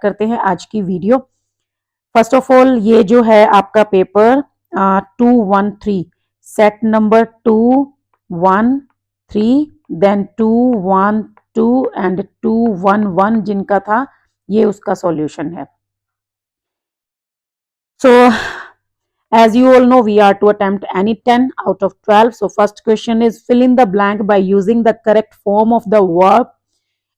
करते हैं आज की वीडियो। फर्स्ट ऑफ ऑल ये जो है आपका paper 213 set number 213 then 212 and 211 जिनका था ये उसका सॉल्यूशन है। So as you all know, we are to attempt any 10 out of 12. So first question is fill in the blank by using the correct form of the verb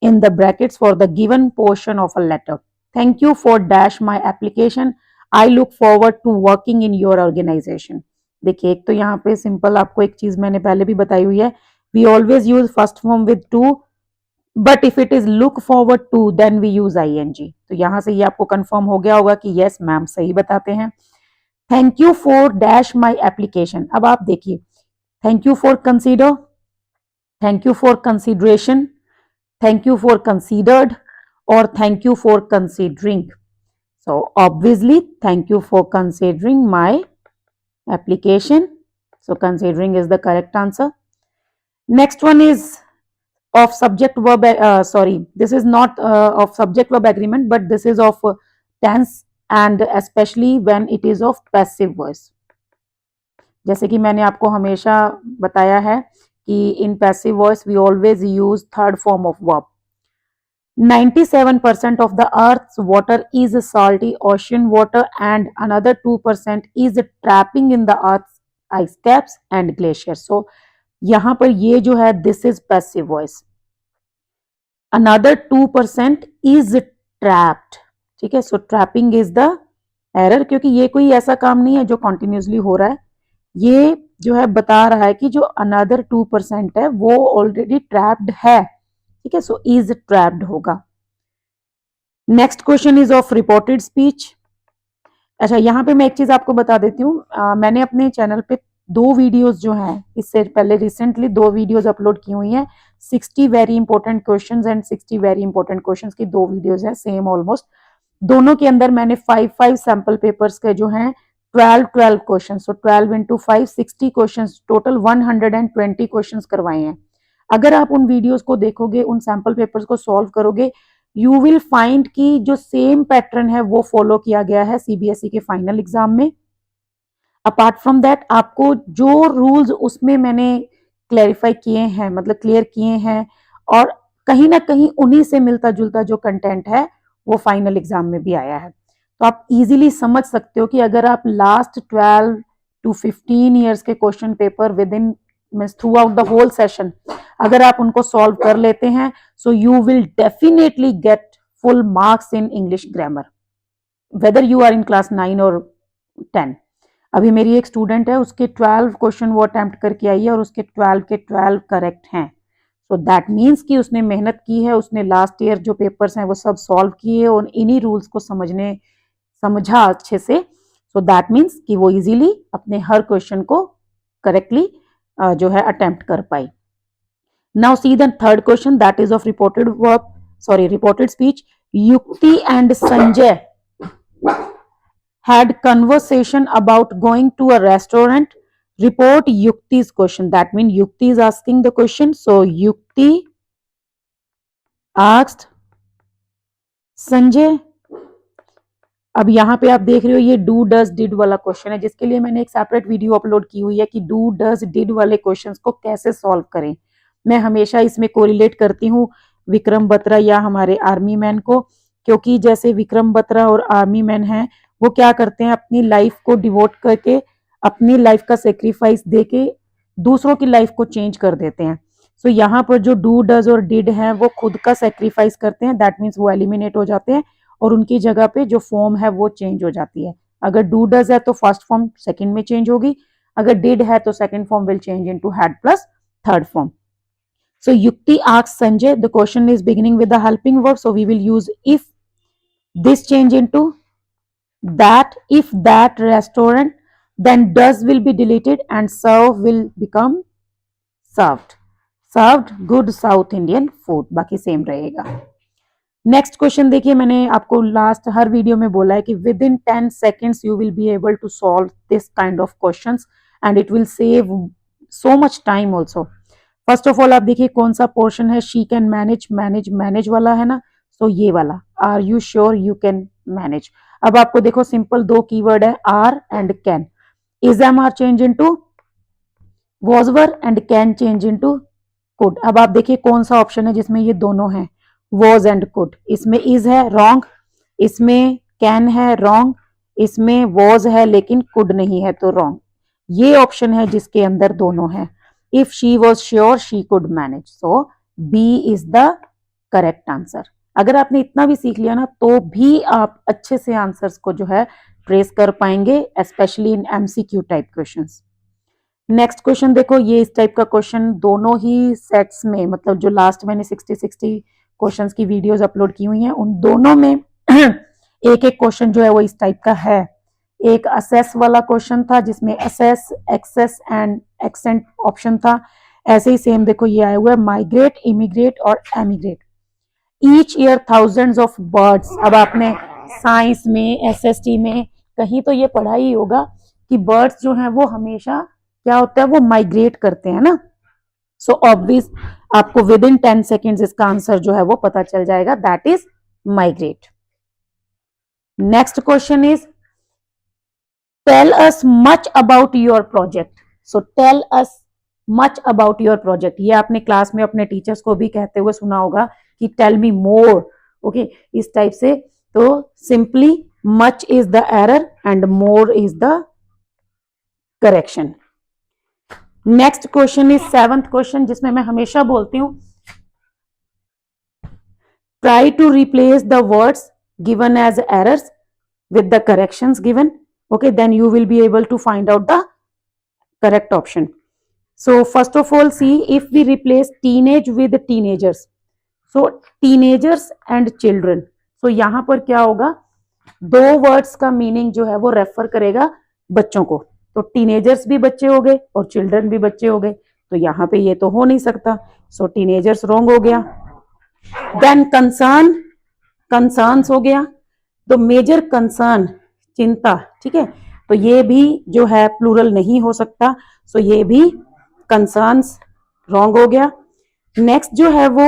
in the brackets for the given portion of a letter. Thank you for dash my application. I look forward to working in your organization. देखिए एक तो यहाँ पे simple आपको एक चीज मैंने पहले भी बताई हुई है, we always use first form with to, but if it is look forward to then we use ing. तो यहाँ से ये आपको कंफर्म हो गया होगा कि यस मैम सही बताते हैं। Thank you for dash my application. अब आप देखिए thank you for consider, thank you for consideration, thank you for considered और thank you for considering. So obviously thank you for considering my application. So considering is the correct answer. Next one is of subject verb sorry, this is not of subject verb agreement, but this is of tense and especially when it is of passive voice। जैसे कि मैंने आपको हमेशा बताया है कि in passive voice we always use third form of verb। 97% of the earth's water is salty ocean water and another 2% is trapping in the earth's ice caps and glaciers। so यहाँ पर ये जो है this is passive voice. Another 2% is trapped. ठीक है, सो trapping is the error, क्योंकि ये कोई ऐसा काम नहीं है जो कॉन्टिन्यूसली हो रहा है, ये जो है बता रहा है कि जो अनदर 2% है वो ऑलरेडी ट्रैप्ड है। ठीक है, सो इज ट्रैप्ड होगा। Next question is of reported speech. अच्छा, यहाँ पे मैं एक चीज आपको बता देती हूँ, मैंने अपने चैनल पे 2 वीडियोस जो हैं इससे पहले रिसेंटली 2 वीडियोस अपलोड की हुई हैं। 60 very important questions and 60 very important questions की 2 वीडियोस हैं सेम ऑलमोस्ट। दोनों के अंदर मैंने 5 सैंपल पेपर्स के जो हैं 12 क्वेश्चन, सो 12 into 5 60 क्वेश्चन, टोटल 120 क्वेश्चन करवाए हैं। अगर आप उन वीडियोस को देखोगे, उन सैंपल पेपर्स को सॉल्व करोगे, यू विल फाइंड कि जो सेम पैटर्न है वो फॉलो किया गया है सीबीएसई के फाइनल एग्जाम में। अपार्ट फ्रॉम दैट आपको जो रूल्स उसमें मैंने क्लैरिफाई किए हैं, मतलब क्लियर किए हैं, और कहीं ना कहीं उन्हीं से मिलता जुलता जो कंटेंट है वो फाइनल एग्जाम में भी आया है। तो आप इजीली समझ सकते हो कि अगर आप लास्ट 12 to 15 ईयर्स के question paper within throughout the whole session अगर आप उनको सॉल्व कर लेते हैं, so you will definitely get full marks in English grammar, whether you are in class 9 और 10। अभी मेरी एक स्टूडेंट है, उसके 12 क्वेश्चन वो अटेम्प्ट करके आई है और उसके 12 के 12 करेक्ट हैं। सो दैट मीन्स कि उसने मेहनत की है, उसने लास्ट ईयर जो पेपर्स हैं वो सब सॉल्व किए और इन्हीं रूल्स को समझा अच्छे से। सो दैट मीन्स कि वो इजीली अपने हर क्वेश्चन को करेक्टली जो है अटेम्प्ट कर पाई। Now see the third question that is of reported speech. Yukti and Sanjay had conversation about going to a restaurant. Report Yukti's question. That means Yukti is asking the question. So Yukti asked Sanjay। अब यहाँ पे आप देख रहे हो ये do does did वाला question है, जिसके लिए मैंने एक सेपरेट वीडियो अपलोड की हुई है कि डू डज डिड वाले क्वेश्चंस को कैसे सॉल्व करें। मैं हमेशा इसमें कोरिलेट करती हूँ विक्रम बत्रा या हमारे आर्मी मैन को, क्योंकि जैसे विक्रम बत्रा और आर्मी मैन हैं वो क्या करते हैं, अपनी लाइफ को डिवोट करके, अपनी लाइफ का सेक्रीफाइस देके दूसरों की लाइफ को चेंज कर देते हैं। सो यहाँ पर जो डू डज और डिड हैं वो खुद का सेक्रीफाइस करते हैं, दैट मीन्स वो एलिमिनेट हो जाते हैं और उनकी जगह पे जो फॉर्म है वो चेंज हो जाती है। अगर डू डज है तो फर्स्ट फॉर्म सेकंड में चेंज होगी, अगर डिड है तो second form will change into had plus third form. So Yukti asks Sanjay, the question is beginning with the helping verb, so we will use if, this change into that, if that restaurant, then does will be deleted and serve will become served good South Indian food, बाकी same रहेगा। Next question देखिए, मैंने आपको last हर video में बोला है कि within 10 seconds you will be able to solve this kind of questions and it will save so much time also. First of all आप देखिए कौन सा पोर्शन है, शी कैन मैनेज वाला है ना, सो ये वाला, are you sure you can manage. अब आपको देखो सिंपल दो कीवर्ड है, are and can. Is am are change into was were and can change into could. अब आप देखिए कौन सा ऑप्शन है जिसमें ये दोनों है, वॉज एंड कुड। इसमें इज है रॉन्ग, इसमें कैन है रॉन्ग, इसमें वॉज है लेकिन कुड नहीं है तो रॉन्ग। ये ऑप्शन है जिसके अंदर दोनों है। If she was sure she could manage, so B is the correct answer. अगर आपने इतना भी सीख लिया ना तो भी आप अच्छे से आंसर्स को जो है ट्रेस कर पाएंगे, specially in MCQ type questions. Next question देखो, ये इस टाइप का क्वेश्चन दोनों ही सेट्स में, मतलब जो लास्ट मैंने 60 क्वेश्चंस की वीडियोस अपलोड की हुई हैं उन दोनों में एक एक क्वेश्चन जो है वो इस टाइप का है। एक असेस वाला क्वेश्चन था जिसमें assess, access and accent option था। ऐसे ही सेम देखो ये आया हुआ है माइग्रेट, इमिग्रेट और emigrate. Each year thousands of birds. अब आपने साइंस में, एसएसटी में कहीं तो ये पढ़ा ही होगा कि बर्ड्स जो हैं वो हमेशा क्या होता है, वो माइग्रेट करते हैं ना। सो ऑब्वियस आपको विद इन 10 सेकेंड्स इसका आंसर जो है वो पता चल जाएगा, that is migrate. Next question is tell us much about your project. So tell us much about your project, ये आपने क्लास में अपने टीचर्स को भी कहते हुए सुना होगा कि टेल मी मोर, ओके, इस टाइप से। तो simply much is the error and more is the correction. Next question is 7th question, जिसमें मैं हमेशा बोलती हूं try to replace the words given as errors with the corrections given, okay, then you will be able to find out the correct option. So first of all, see if we replace teenage with teenagers, so teenagers and children, so यहाँ पर क्या होगा, दो words का meaning जो है वो refer करेगा बच्चों को, तो टीनेजर्स भी बच्चे हो गए और चिल्ड्रन भी बच्चे हो गए, तो यहाँ पे ये तो हो नहीं सकता, सो टीनेजर्स रॉन्ग हो गया। देन कंसर्न, कंसर्न्स हो गया, तो मेजर कंसर्न चिंता, ठीक है, तो ये भी जो है प्लूरल नहीं हो सकता, सो ये भी कंसर्न्स रॉन्ग हो गया। नेक्स्ट जो है वो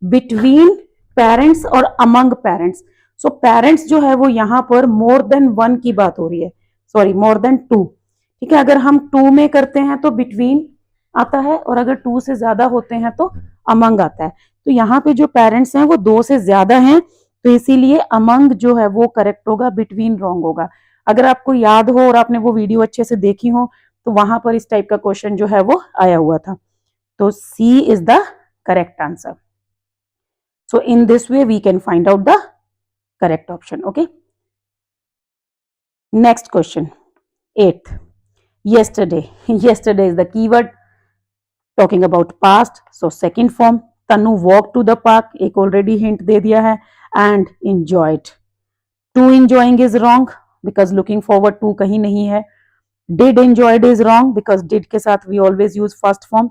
बिटवीन पेरेंट्स और अमंग पेरेंट्स, सो पेरेंट्स जो है वो यहाँ पर मोर देन 1 की बात हो रही है, सॉरी मोर देन 2, ठीक है। अगर हम 2 में करते हैं तो बिटवीन आता है और अगर 2 से ज्यादा होते हैं तो अमंग आता है, तो यहाँ पे जो पेरेंट्स हैं वो 2 से ज्यादा हैं, तो इसीलिए अमंग जो है वो करेक्ट होगा, बिटवीन रॉन्ग होगा। अगर आपको याद हो और आपने वो वीडियो अच्छे से देखी हो तो वहां पर इस टाइप का क्वेश्चन जो है वो आया हुआ था, तो C is the correct answer. So in this way we can find out the correct option, okay. Next question 8th, yesterday, yesterday is the keyword talking about past, so second form, Tanu walk to the park, एक already hint दे दिया है, and enjoyed, to enjoying is wrong because looking forward to कहीं नहीं है, did enjoyed is wrong because did के साथ we always use first form,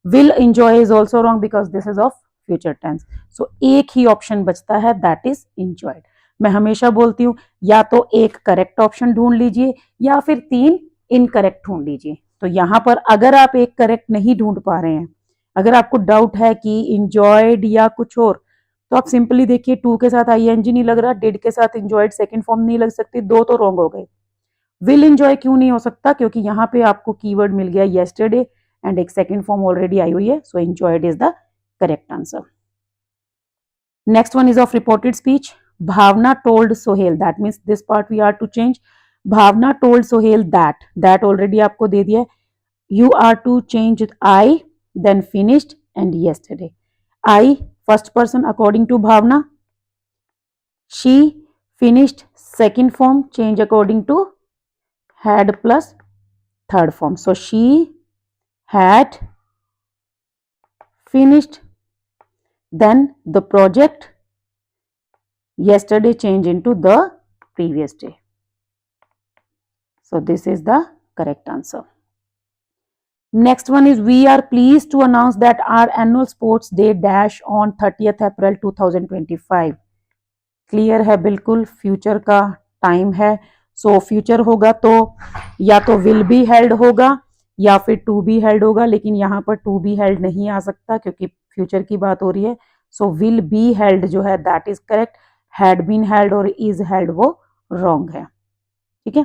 will enjoy is also wrong because this is of future tense, so एक ही option बचता है, that is enjoyed। मैं हमेशा बोलती हूँ या तो एक करेक्ट ऑप्शन ढूंढ लीजिए या फिर 3 इनकरेक्ट ढूंढ लीजिए, तो यहाँ पर अगर आप एक करेक्ट नहीं ढूंढ पा रहे हैं, अगर आपको डाउट है कि enjoyed या कुछ और, तो आप सिंपली देखिए 2 के साथ आईएनजी नहीं लग रहा, डिड के साथ enjoyed सेकंड फॉर्म नहीं लग सकती, 2 तो रॉन्ग हो गए। विल एंजॉय क्यों नहीं हो सकता, क्योंकि यहाँ पे आपको कीवर्ड मिल गया yesterday एंड एक सेकंड फॉर्म ऑलरेडी आई हुई है, so enjoyed is the correct answer. Next one is of reported speech, Bhavna told Sohail, that means this part we are to change, Bhavna told Sohail that already आपको दे दिया है, you are to change I, then finished and yesterday, I first person according to Bhavna, she finished second form, change according to had plus third form, so she had finished, then the project, yesterday change into the previous day, so this is the correct answer। Next one is we are pleased to announce that our annual sports day dash on 30th April 2025, clear है, बिल्कुल future का time है, so future होगा तो या तो will be held होगा या फिर टू बी हेल्ड होगा, लेकिन यहाँ पर टू बी हेल्ड नहीं आ सकता क्योंकि फ्यूचर की बात हो रही है, सो विल बी हेल्ड जो है that is correct, had been held और इज हेल्ड वो रॉन्ग है। ठीक है,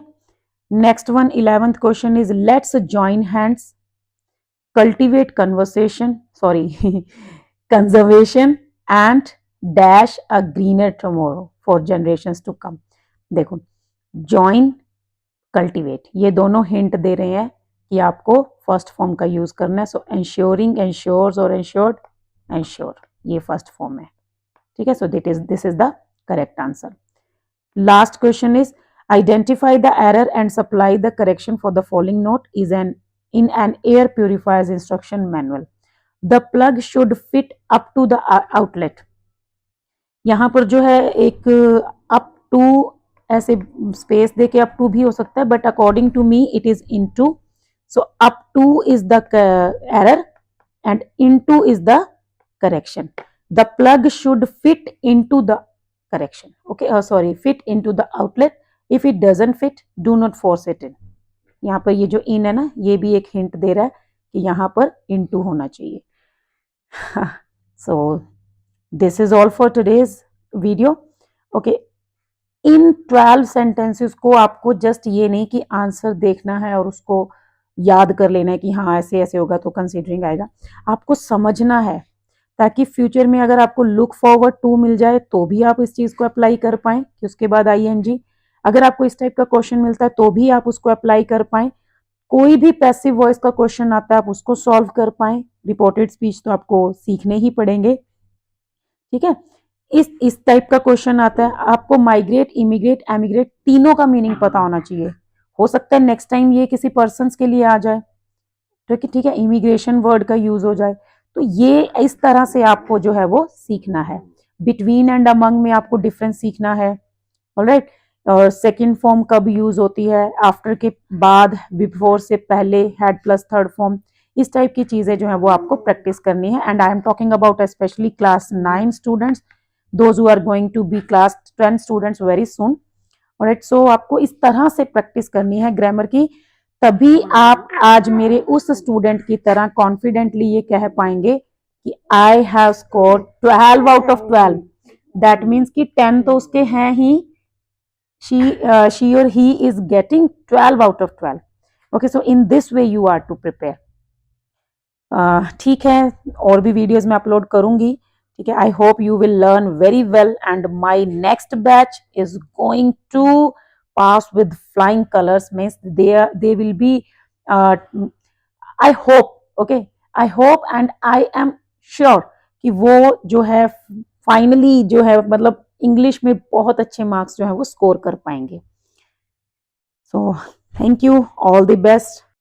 next one 11th question is let's join hands, cultivate conversation sorry conservation and dash a greener tomorrow for generations to come. देखो join cultivate ये दोनों hint दे रहे हैं कि आपको फर्स्ट फॉर्म का यूज करना है। सो एंश्योरिंग, एंश्योर्स और एंश्योर्ड, एंश्योर ये फर्स्ट फॉर्म है। ठीक है, so this is the correct answer. Last question is identify the error and supply the correction for the following note is an in an air purifier's instruction manual. The plug should fit up to the outlet. यहाँ पर जो है एक up to ऐसे space दे के up to भी हो सकता है, but according to me it is into. So up to is the error and into is the correction. The plug should fit into the correction, okay sorry fit into the outlet. If it doesn't fit do not force it in. यहाँ पर ये जो इन है ना ये भी एक hint दे रहा है कि यहाँ पर इन टू होना चाहिए। So this is all for today's video. Okay, in 12 sentences को आपको जस्ट ये नहीं कि आंसर देखना है और उसको याद कर लेना है कि हाँ ऐसे ऐसे होगा तो कंसीडरिंग आएगा, आपको समझना है ताकि फ्यूचर में अगर आपको लुक फॉरवर्ड टू मिल जाए तो भी आप इस चीज को अप्लाई कर पाए कि उसके बाद आईएनजी, अगर आपको इस टाइप का क्वेश्चन मिलता है तो भी आप उसको अप्लाई कर पाए। कोई भी पैसिव वॉइस का क्वेश्चन आता है आप उसको सॉल्व कर पाए। रिपोर्टेड स्पीच तो आपको सीखने ही पड़ेंगे। ठीक है, इस टाइप का क्वेश्चन आता है आपको माइग्रेट, इमिग्रेट, एमिग्रेट तीनों का मीनिंग पता होना चाहिए। हो सकता है नेक्स्ट टाइम ये किसी पर्सन के लिए आ जाए, ठीक है, इमिग्रेशन वर्ड का यूज हो जाए, तो ये इस तरह से आपको जो है वो सीखना है। बिटवीन एंड अमंग में आपको डिफरेंस सीखना है। ऑलराइट, और सेकंड फॉर्म कब यूज होती है, आफ्टर के बाद, बिफोर से पहले, हैड प्लस थर्ड फॉर्म, इस टाइप की चीजें जो है वो आपको प्रैक्टिस करनी है। And I am talking about specially class 9 students, those who are going to be class 10 students very soon. Alright, so आपको इस तरह से प्रैक्टिस करनी है ग्रामर की, तभी आप आज मेरे उस स्टूडेंट की तरह कॉन्फिडेंटली ये कह पाएंगे कि I have scored 12 out of 12। That means कि 10 तो उसके हैं ही, she or he is getting 12 out of 12. Okay, so in this way you are to prepare. ठीक है, और भी वीडियोस मैं अपलोड करूंगी। ठीक है, I hope you will learn very well and my next batch is going to pass with flying colours. मींस they will be I hope, okay, I hope and I am sure कि वो जो है finally जो है मतलब English में बहुत अच्छे मार्क्स जो है वो स्कोर कर पाएंगे। So thank you, all the best.